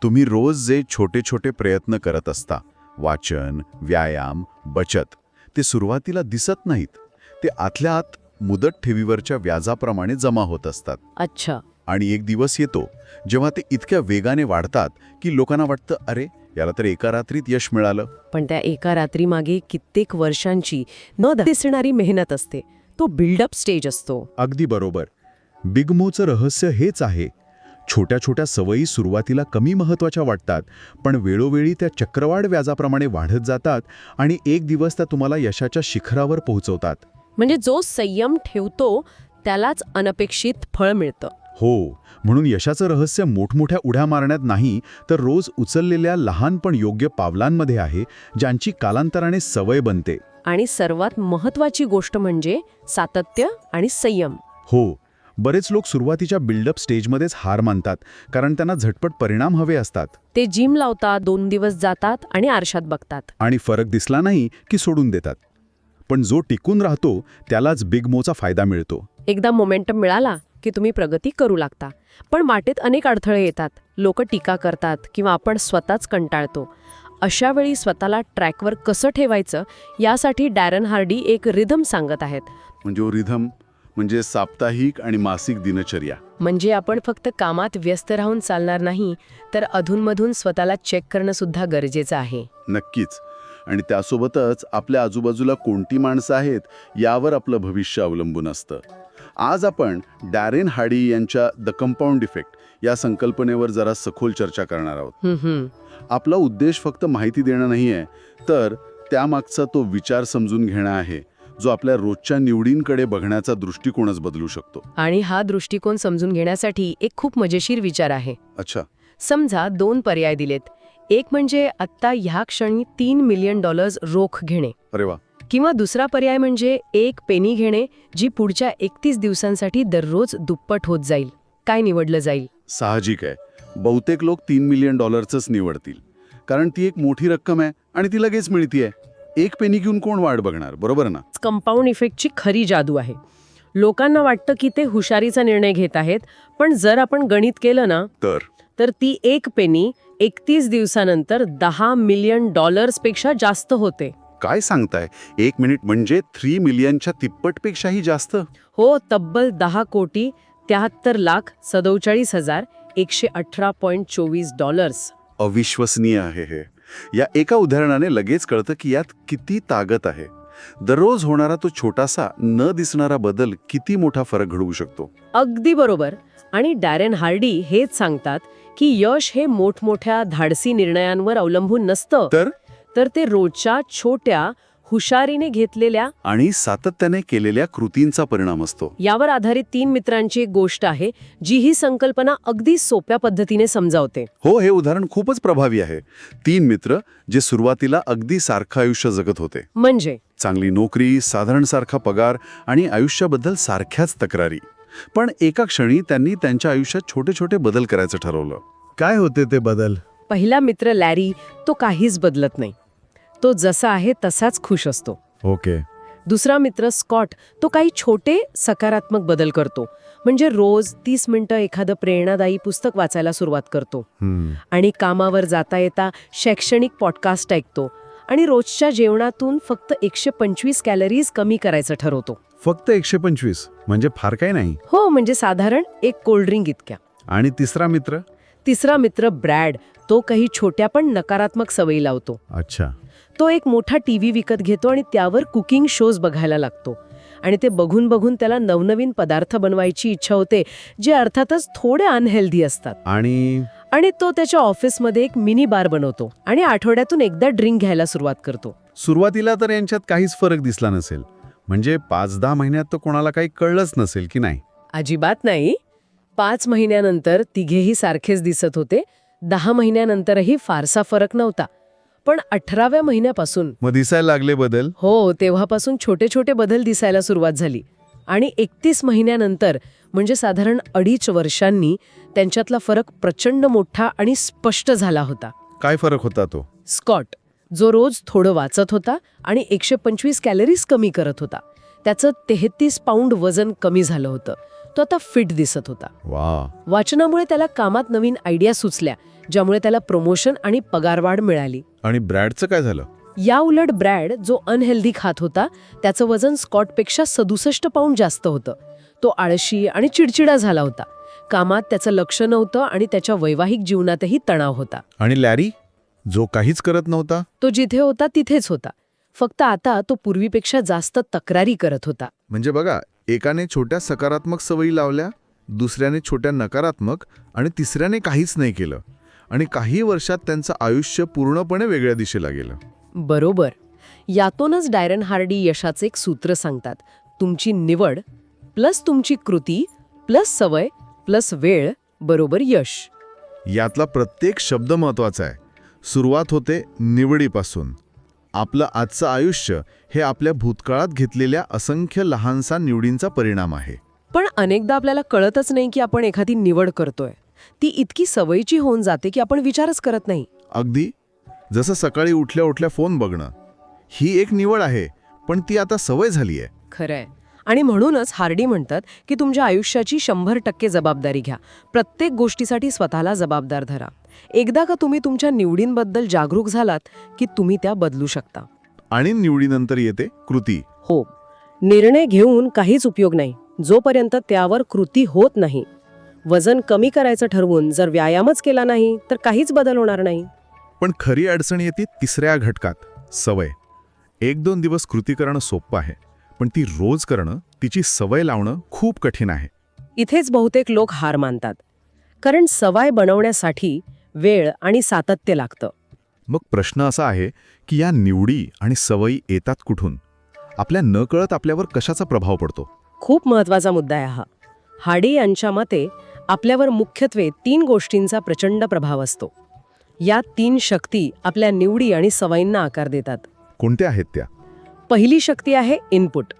तुम्ही रोज जे छोटे छोटे प्रयत्न करत असता, वाचन, व्यायाम, बचत, ते सुरुवातीला दिसत नाहीत. ते आतल्या आत मुदत ठेवीवरच्या व्याजाप्रमाणे जमा होत असतात. अच्छा. आणि एक दिवस येतो जेव्हा ते इतक्या वेगाने वाढतात की लोकांना वाटतं, अरे याला तर एका रात्रीत यश मिळालं. पण त्या एका रात्रीमागे कित्येक वर्षांची न दिसणारी मेहनत असते. तो बिल्डअप स्टेज असतो. अगदी बरोबर. बिग मूचं रहस्य हेच आहे. छोट्या छोट्या सवयी सुरुवातीला कमी महत्त्वाच्या वाटतात, पण वेळोवेळी त्या चक्रवाढ व्याजाप्रमाणे वाढत जातात आणि एक दिवस त्या तुम्हाला यशाच्या शिखरावर पोहोचवतात. म्हणजे जो संयम ठेवतो त्यालाच अनपेक्षित फळ मिळतं. हो, म्हणून यशाचं रहस्य मोठमोठ्या उड्या मारण्यात नाही, तर रोज उचललेल्या लहान पण योग्य पावलांमध्ये आहे, ज्यांची कालांतराने सवय बनते. आणि सर्वात महत्त्वाची गोष्ट म्हणजे सातत्य आणि संयम. हो, बरेच लोक सुरुवातीच्या बिल्डअप स्टेजमध्येच हार मानतात, कारण त्यांना झटपट परिणाम हवे असतात. ते जिम लावतात, 2 दिवस जातात आणि आरशात बघतात. आणि फरक दिसला नाही की सोडून देतात. पण जो टिकून राहतो त्यालाच बिग मोचा फायदा मिळतो. एकदा मोमेंटम मिळाला की तुम्ही प्रगती करू लागता. पण वाटेत अनेक अडथळे येतात. लोक टीका करतात किंवा आपण स्वतःच कंटाळतो. अशा वेळी स्वतःला ट्रॅकवर कसं ठेवायचं यासाठी डॅरन हार्डी एक रिदम सांगत आहेत. म्हणजे रिधम म्हणजे साप्ताहिक आणि मासिक दिनचर्या. म्हणजे आपण फक्त कामात व्यस्त राहून चालणार नाही, तर अधूनमधून स्वतःला चेक करणं सुद्धा गरजेचं आहे. नक्कीच. आणि त्यासोबतच आपल्या आजूबाजूला कोणती माणसं आहेत यावर आपलं भविष्य अवलंबून असतं. आज आपण डॅरेन हार्डी यांच्या द कंपाऊंड इफेक्ट या संकल्पनेवर जरा सखोल चर्चा करणार आहोत. आपला उद्देश फक्त माहिती देणं नाही आहे, तर त्यामागचा तो विचार समजून घेणं आहे, जो आपल्या रोजच्या निवडींकडे बघण्याचा दृष्टिकोनच बदलू शकतो. आणि हा दृष्टिकोन समजून घेण्यासाठी एक खूप मजेशीर विचार आहे. अच्छा. समजा 2 पर्याय दिलेत. एक म्हणजे आत्ता ह्या क्षणी $3 मिलियन रोख घेणे, अरे वा. किंवा दुसरा पर्याय म्हणजे एक पेनी घेणे, जी पुढच्या 31 दिवसांसाठी दररोज दुप्पट होत जाईल. काय निवडलं जाईल? साहजिक आहे, बहुतेक लोक $3 मिलियन निवडतील, कारण ती एक मोठी रक्कम आहे आणि ती लगेच मिळतीये. एक पेनी घेऊन कोण वाट बघणार, बरोबर ना? कंपाऊंड इफेक्टची खरी जादू आहे. लोकांना वाटतं की ते हुशारीचा निर्णय घेत आहेत, पण जर आपण गणित केलं ना, तर ती एक पेनी 31 दिवसानंतर $10 मिलियन पेक्षा जास्त होते. काय सांगताय? 1 मिनिट म्हणजे 3 मिलियनच्या तिप्पटपेक्षाही जास्त? हो, तब्बल $10,47,118.24. अविश्वसनीय आहे हे. या एका उदाहरणाने लगेच कळतं की यात किती ताकद आहे. दररोज होणारा तो छोटासा न दिसणारा बदल किती मोठा फरक घडवू शकतो. अगदी बरोबर. आणि डॅरेन हार्डी हेच सांगतात की यश हे मोठमोठ्या धाडसी निर्णयांवर अवलंबून नसतं, तर ते रोजच्या छोट्या हुशारीने घेतलेल्या आणि सातत्याने केलेल्या कृतींचा परिणाम असतो. यावर आधारित 3 मित्रांची एक गोष्ट आहे, जी ही संकल्पना अगदी सोप्या पद्धतीने समजावते. हो, हे उदाहरण खूपच प्रभावी आहे. 3 मित्र जे सुरुवातीला अगदी सारखं आयुष्य जगत होते. म्हणजे चांगली नोकरी, साधारण सारखा पगार आणि आयुष्याबद्दल सारख्याच तक्रारी. पण एका क्षणी त्यांनी त्यांच्या आयुष्यात छोटे छोटे बदल करायचं ठरवलं. काय होते ते बदल? पहिला मित्र लॅरी, तो काहीच बदलत नाही. तो जसा आहे तसाच खुश असतो. ओके. दुसरा मित्र स्कॉट, तो काही छोटे सकारात्मक बदल करतो. म्हणजे रोज 30 मिनिटं एखादं प्रेरणादायी पुस्तक वाचायला सुरुवात करतो. आणि कामावर जाता येता शैक्षणिक पॉडकास्ट ऐकतो. आणि रोजच्या जेवणातून फक्त 125 कॅलरीज कमी करायचं ठरवतो. फक्त 125 म्हणजे फार काही नाही. हो, म्हणजे साधारण एक कोल्ड्रिंक इतक्या. आणि तिसरा मित्र ब्रॅड, तो काही छोट्या पण नकारात्मक सवयी लावतो. अच्छा. तो एक मोठा टीव्ही विकत घेतो आणि त्यावर कुकिंग शोज बघायला लागतो. आणि ते बघून बघून त्याला नवनवीन पदार्थ बनवायची इच्छा होते, जे अर्थातच थोडे अनहेल्दी असतात. आणि आणि तो त्याच्या ऑफिसमध्ये एक मिनी बार बनवतो आणि आठवड्यातून एकदा ड्रिंक घ्यायला सुरुवात करतो. सुरुवातीला तर यांच्यात काहीच फरक दिसला नसेल. म्हणजे 5-10 महिन्यात तर कोणाला काही कळलंच नसेल की नाही. अजिबात नाही. 5 महिन्यानंतर तिघेही सारखेच दिसत होते. 10 महिन्यानंतरही फारसा फरक नव्हता. पण 18व्या महिन्यापासून मग दिसायला लागले बदल. हो, तेव्हापासून छोटे छोटे बदल दिसायला सुरुवात झाली. आणि 31 महिन्यानंतर म्हणजे साधारण 2.5 वर्षांनी त्यांच्यातला फरक प्रचंड मोठा आणि स्पष्ट झाला होता. काय फरक होता तो? स्कॉट, जो रोज थोडं वाचत होता आणि 125 कॅलरीज कमी करत होता, त्याचं 33 पाऊंड वजन कमी झालं होतं. तो आता फिट दिसत होता. वा. वाचनामुळे त्याला कामात नवीन आयडिया सुचल्या, ज्यामुळे त्याला प्रमोशन आणि पगारवाढ मिळाली. आणि ब्रॅडचं काय झालं? या उलट ब्रॅड, जो अनहेल्दी खात होता, त्याचं वजन स्कॉटपेक्षा 67 पाऊंड जास्त होतं. तो आळशी आणि चिडचिडा झाला होता. कामात त्याचं लक्ष नव्हतं आणि त्याच्या वैवाहिक जीवनातही तणाव होता. आणि लॅरी, जो काहीच करत नव्हता? तो जिथे होता तिथेच होता. फक्त आता तो पूर्वीपेक्षा जास्त तक्रारी करत होता. म्हणजे बघा, एकाने छोट्या सकारात्मक सवयी लावल्या, दुसऱ्याने छोट्या नकारात्मक, आणि तिसऱ्याने काहीच नाही केलं. आणि काही वर्षात त्यांचं आयुष्य पूर्णपणे वेगळ्या दिशेला गेलं. बरोबर. यातूनच डायरन हार्डी यशाचे एक सूत्र सांगतात. तुमची निवड प्लस तुमची कृती प्लस सवय प्लस वेळ बरोबर यश. यातला प्रत्येक शब्द महत्वाचा आहे. सुरुवात होते निवडीपासून. आपलं आजचं आयुष्य हे आपल्या भूतकाळात घेतलेल्या असंख्य लहानसा निवडींचा परिणाम आहे. पण अनेकदा आपल्याला कळतच नाही की आपण एखादी निवड करतोय. ती इतकी सवयीची होऊन जाते की आपण विचारच करत नाही. अगदी जसं सकाळी उठल्या उठल्या फोन बघणं. ही एक निवड आहे, पण ती आता सवय झाली आहे. खरंय. आणि म्हणूनच हार्डी म्हणतात की तुमच्या आयुष्याची 100% जबाबदारी घ्या. प्रत्येक गोष्टीसाठी स्वतःला जबाबदार धरा. एकदा का तुम्ही तुमच्या निवडींबद्दल जागरूक झालात की तुम्ही त्या बदलू शकता. आणि निवडीनंतर येते कृती. हो, निर्णय घेऊन काहीच उपयोग नाही जोपर्यंत त्यावर कृती होत नाही. वजन कमी करायचं ठरवून जर व्यायामच केला नाही तर काहीच बदल होणार नाही. पण खरी अडचण येते तिसऱ्या घटकात, सवय. 1-2 दिवस कृती करणं सोपं आहे, पण ती रोज करणं, तिची सवय लावणं खूप कठीण आहे. इथेच बहुतेक लोक हार मानतात. कारण सवय बनवण्यासाठी वेळ आणि सातत्य लागतं. मग प्रश्न असा आहे की या निवडी आणि सवयी येतात कुठून? आपल्या नकळत आपल्यावर कशाचा प्रभाव पडतो? खूप महत्वाचा मुद्दा आहे हा. हार्डी यांच्या मते आपल्यावर मुख्यत्वे 3 गोष्टींचा प्रचंड प्रभाव असतो. या 3 शक्ती आपल्या निवडी आणि सवयींना आकार देतात. कोणत्या आहेत त्या? पहिली शक्ती आहे इनपुट.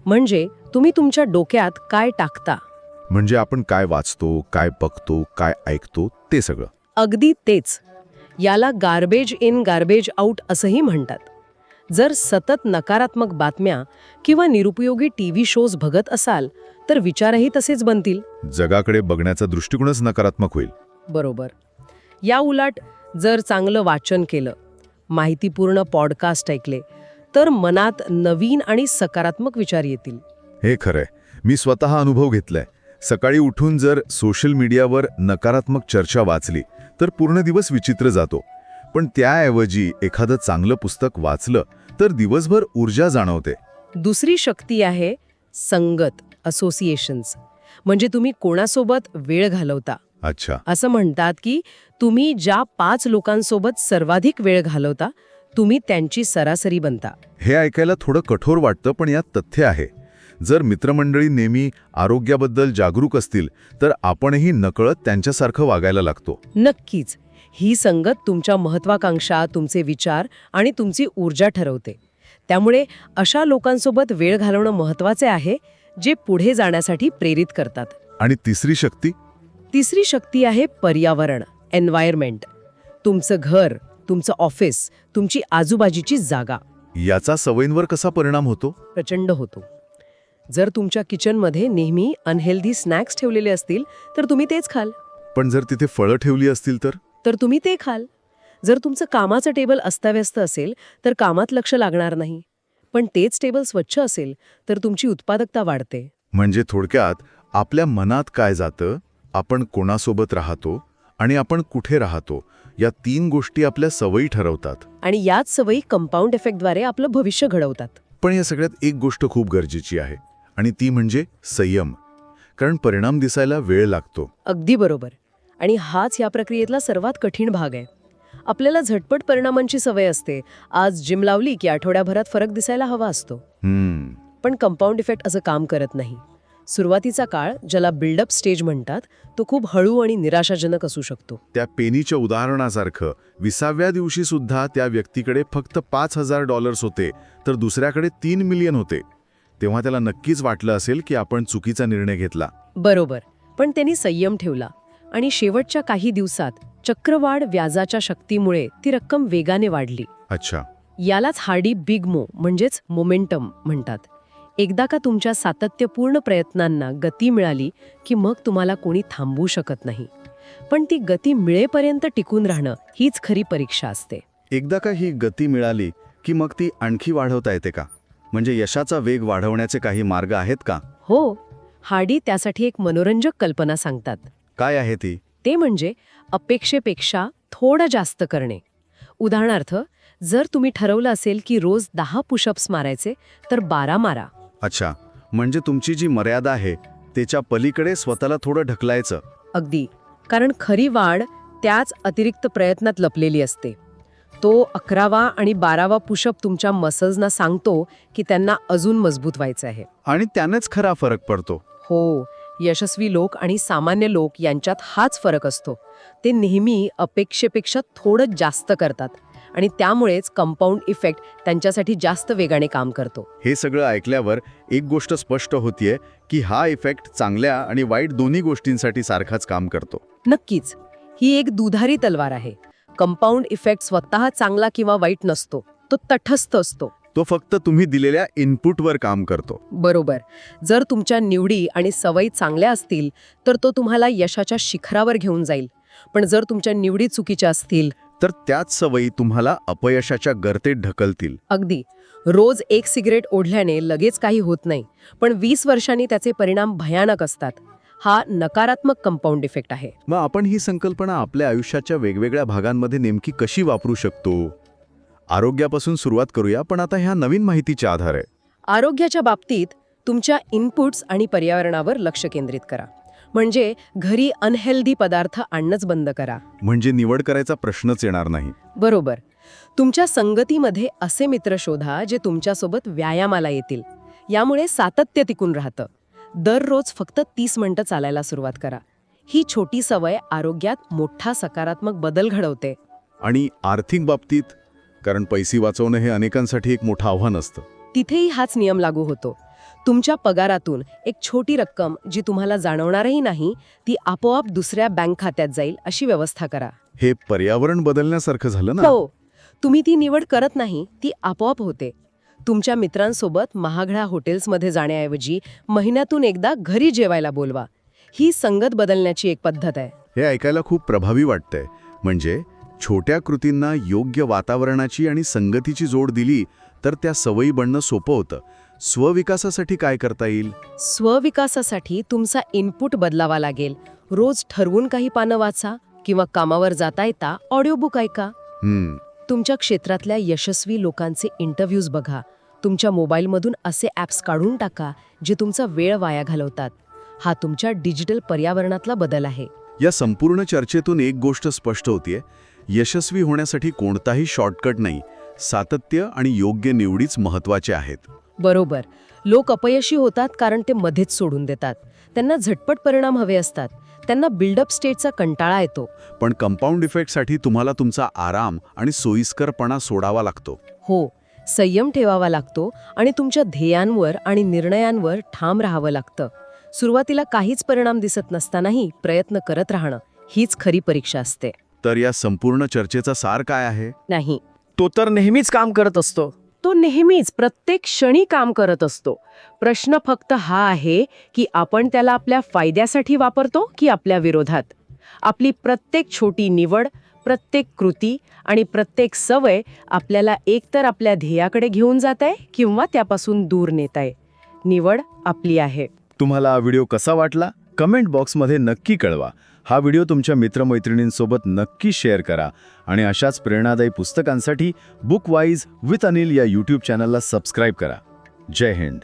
म्हणजे तुम्ही तुमच्या डोक्यात काय टाकता. म्हणजे आपण काय वाचतो, काय बघतो, काय ऐकतो, ते सगळं. अगदी तेच. याला गार्बेज इन गार्बेज आउट असंही म्हणतात. जर सतत नकारात्मक बातम्या किंवा निरुपयोगी टीव्ही शोज बघत असाल तर विचारही तसेच बनतील. जगाकडे बघण्याचा दृष्टिकोनच नकारात्मक होईल. बरोबर. या उलट जर चांगलं वाचन केलं, माहितीपूर्ण पॉडकास्ट ऐकले तर मनात नवीन आणि सकारात्मक विचार येतील. हे खरंय. मी स्वतः अनुभव घेतलाय. सकाळी उठून जर सोशल मीडियावर नकारात्मक चर्चा वाचली तर पूर्ण दिवस विचित्र जातो. पण त्याऐवजी एखादं चांगलं पुस्तक वाचलं तर दिवसभर ऊर्जा जाणवते. दुसरी शक्ती आहे संगत, असोसिएशन्स. म्हणजे तुम्ही कोणासोबत वेळ घालवता. अच्छा. असं म्हणतात की तुम्ही ज्या 5 लोकांसोबत सर्वाधिक वेळ घालवता तुम्ही त्यांची सरासरी बनता. हे ऐकायला थोडं कठोर वाटतं, पण यात तथ्य आहे. जर मित्रमंडळी नेहमी आरोग्याबद्दल जागरूक असतील तर आपणही नकळत त्यांच्यासारखं वागायला लागतो. नक्कीच. ही संगत तुमच्या महत्वाकांक्षा, तुमचे विचार आणि तुमची ऊर्जा ठरवते. त्यामुळे अशा लोकांसोबत वेळ घालवणं महत्वाचे आहे जे पुढे जाण्यासाठी प्रेरित करतात. आणि तिसरी शक्ती? तिसरी शक्ती आहे पर्यावरण, एन्व्हायरमेंट. तुमचं घर, तुमचं ऑफिस, तुमची आजूबाजूची जागा. याचा सवयींवर कसा परिणाम होतो? प्रचंड होतो. जर तुमच्या किचनमध्ये नेहमी अनहेल्दी स्नॅक्स ठेवलेले असतील तर तुम्ही तेच खाल. पण जर तिथे फळं ठेवली असतील तर तुम्ही ते खाल. जर तुमचं कामाचं टेबल अस्ताव्यस्त असेल तर कामात लक्ष लागणार नाही. पण तेच टेबल स्वच्छ असेल तर तुमची उत्पादकता वाढते. म्हणजे थोडक्यात आपल्या मनात काय जातं, आपण कोणासोबत राहतो आणि आपण कुठे राहतो, या 3 गोष्टी आपल्या सवयी ठरवतात. आणि याच सवयी कंपाऊंड इफेक्टद्वारे आपलं भविष्य घडवतात. पण या सगळ्यात एक गोष्ट खूप गरजेची आहे आणि ती म्हणजे संयम. कारण परिणाम दिसायला वेळ लागतो. अगदी बरोबर. आणि हाच या प्रक्रियेतला सर्वात कठीण भाग आहे. आपल्याला झटपट परिणामांची सवय असते. आज जिम लावली की आठवड्याभरात फरक दिसायला हवा असतो. पण कंपाऊंड इफेक्ट असं काम करत नाही. सुरुवातीचा काळ, ज्याला बिल्डअप स्टेज म्हणतात, तो खूप हळू आणि निराशाजनक असू शकतो. त्या पेनीच्या उदाहरणासारखं 20व्या दिवशी सुद्धा त्या व्यक्तीकडे फक्त $5,000 होते, तर दुसऱ्याकडे 3 मिलियन होते. तेव्हा त्याला नक्कीच वाटलं असेल की आपण चुकीचा निर्णय घेतला. बरोबर. पण त्यांनी संयम ठेवला आणि शेवटच्या काही दिवसात चक्रवाढ व्याजाच्या शक्तीमुळे ती रक्कम वेगाने वाढली. अच्छा. यालाच हार्डी बिग मो म्हणजेच मोमेंटम म्हणतात. एकदा का तुमच्या सातत्यपूर्ण प्रयत्नांना गती मिळाली की मग तुम्हाला कोणी थांबवू शकत नाही. पण ती गती मिळेपर्यंत टिकून राहणं हीच खरी परीक्षा असते. एकदा का ही गती मिळाली की मग ती आणखी वाढवता येते का? म्हणजे यशाचा वेग वाढवण्याचे काही मार्ग आहेत का? हो, हार्डी त्यासाठी एक मनोरंजक कल्पना सांगतात. काय आहे ती? ते म्हणजे अपेक्षेपेक्षा थोडं जास्त करणे. उदाहरणार्थ, जर तुम्ही ठरवलं असेल की रोज 10 पुशअप्स मारायचे, तर 12 मारा. अच्छा, म्हणजे तुमची जी मर्यादा आहे त्याच्या पलीकडे स्वतःला थोडं ढकलायचं. अगदी. कारण खरी वाढ त्याच अतिरिक्त प्रयत्नात लपलेली असते. तो 11वा आणि 12वा पुशअप तुमच्या मसल्सना सांगतो की त्यांना अजून मजबूत व्हायचं आहे. आणि त्यानेच खरा फरक पडतो. हो, यशस्वी लोक आणि सामान्य लोक यांच्यात हाच फरक असतो. ते नेहमी अपेक्षेपेक्षा थोडं जास्त करतात आणि त्यामुळेच कंपाऊंड इफेक्ट त्यांच्यासाठी जास्त वेगाने काम करतो. हे सगळं ऐकल्यावर एक गोष्ट स्पष्ट होतीये की हा इफेक्ट चांगल्या आणि वाईट दोन्ही गोष्टींसाठी सारखाच काम करतो. नक्कीच. ही एक दुधारी तलवार आहे. कंपाऊंड इफेक्ट स्वतः चांगला किंवा वाईट नसतो. तो तटस्थ असतो. तो फक्त तुम्ही दिलेल्या इनपुटवर काम करतो. बरोबर. जर तुमच्या निवडी आणि सवयी चांगल्या असतील तर तो तुम्हाला यशाच्या शिखरावर घेऊन जाईल. पण जर तुमच्या निवडी चुकीच्या असतील तर त्याच सवयी तुम्हाला अपयशाच्या गर्तेत ढकलतील. अगदी. रोज 1 सिगरेट ओढल्याने लगेच काही होत नाही, पण 20 वर्षांनी त्याचे परिणाम भयानक असतात. हा नकारात्मक कंपाऊंड इफेक्ट आहे. मग आपण ही संकल्पना आपल्या आयुष्याच्या वेगवेगळ्या भागांमध्ये नेमकी कशी वापरू शकतो? आरोग्यापासून सुरुवात करूया, पण आता ह्या नवीन माहितीच्या आधारे. आरोग्याच्या बाबतीत तुमच्या इनपुट्स आणि पर्यावरणावर लक्ष केंद्रित करा. म्हणजे घरी अनहेल्दी पदार्थ आणणंच बंद करा. म्हणजे निवड करायचा प्रश्नच येणार नाही. बरोबर. तुमच्या संगतीमध्ये असे मित्र शोधा जे तुमच्यासोबत व्यायामाला येतील. यामुळे सातत्य टिकून राहतं. दररोज फक्त 30 मिनिटं चालायला सुरुवात करा. ही छोटी सवय आरोग्यात मोठा सकारात्मक बदल घडवते. आणि आर्थिक बाबतीत, कारण पैसे वाचवणं हे अनेकांसाठी एक मोठं आव्हान असतं. तिथेही हाच नियम लागू होतो. तुमच्या पगारातून एक छोटी रक्कम जी तुम्हाला जाणवणारही नाही, ती आपोआप दुसऱ्या बँक खात्यात जाईल अशी व्यवस्था करा. हे पर्यावरण बदलण्यासारखं झालं ना? हो. तुम्ही ती निवड करत नाही, ती आपोआप होते. तुमच्या मित्रांसोबत महागड्या हॉटेल्समध्ये जाण्याऐवजी महिन्यातून एकदा घरी जेवायला बोलवा. ही संगत बदलण्याची एक पद्धत आहे. हे ऐकायला खूप प्रभावी वाटतंय. म्हणजे छोट्या कृतींना योग्य वातावरणाची आणि संगतीची जोड दिली तर त्या सवयी बनणं सोपं होतं. स्वविकासासाठी काय करता येईल? स्वविकासासाठी तुमचा इनपुट बदलावा लागेल. रोज ठरवून काही पानं वाचा किंवा कामावर जाता येता ऑडिओ बुक ऐका. तुमच्या क्षेत्रातल्या यशस्वी लोकांचे इंटरव्ह्यूज बघा. तुमच्या मोबाईलमधून असे ॲप्स काढून टाका जे तुमचा वेळ वाया घालवतात. हा तुमच्या डिजिटल पर्यावरणातला बदल आहे. या संपूर्ण चर्चेतून एक गोष्ट स्पष्ट होतीये. यशस्वी होण्यासाठी कोणताही शॉर्टकट नाही. सातत्य आणि योग्य निवडीच महत्त्वाचे आहेत. बरोबर. लोक अपयशी होतात कारण ते मध्येच सोडून देतात. त्यांना झटपट परिणाम हवे असतात. त्यांना बिल्डअप स्टेजचा कंटाळा येतो. पण कंपाऊंड इफेक्टसाठी तुम्हाला तुमचा आराम आणि सोयीस्करपणा सोडावा लागतो. हो, संयम ठेवावा लागतो आणि तुमच्या ध्येयांवर आणि निर्णयांवर ठाम राहावं लागतं. सुरुवातीला काहीच परिणाम दिसत नसतानाही प्रयत्न करत राहणं हीच खरी परीक्षा असते. तर या संपूर्ण चर्चेचा सार काय आहे? नाही, तो तर नेहमीच काम करत असतो. तो नेहमीच प्रत्येक क्षणी काम करत असतो. प्रश्न फक्त हा आहे की आपण त्याला आपल्या फायद्यासाठी वापरतो की आपल्या विरोधात. आपली प्रत्येक छोटी निवड, प्रत्येक कृती आणि प्रत्येक सवय आपल्याला एकतर आपल्या ध्येयाकडे घेऊन जात आहे किंवा त्यापासून दूर नेत आहे. निवड आपली आहे. तुम्हाला हा व्हिडिओ कसा वाटला? कमेंट बॉक्समध्ये नक्की कळवा. हा व्हिडिओ तुमच्या मित्रमैत्रिणींसोबत नक्की शेअर करा आणि अशाच प्रेरणादायी पुस्तकांसाठी बुकवाईज विथ अनिल या यूट्यूब चॅनलला सबस्क्राईब करा. जय हिंद.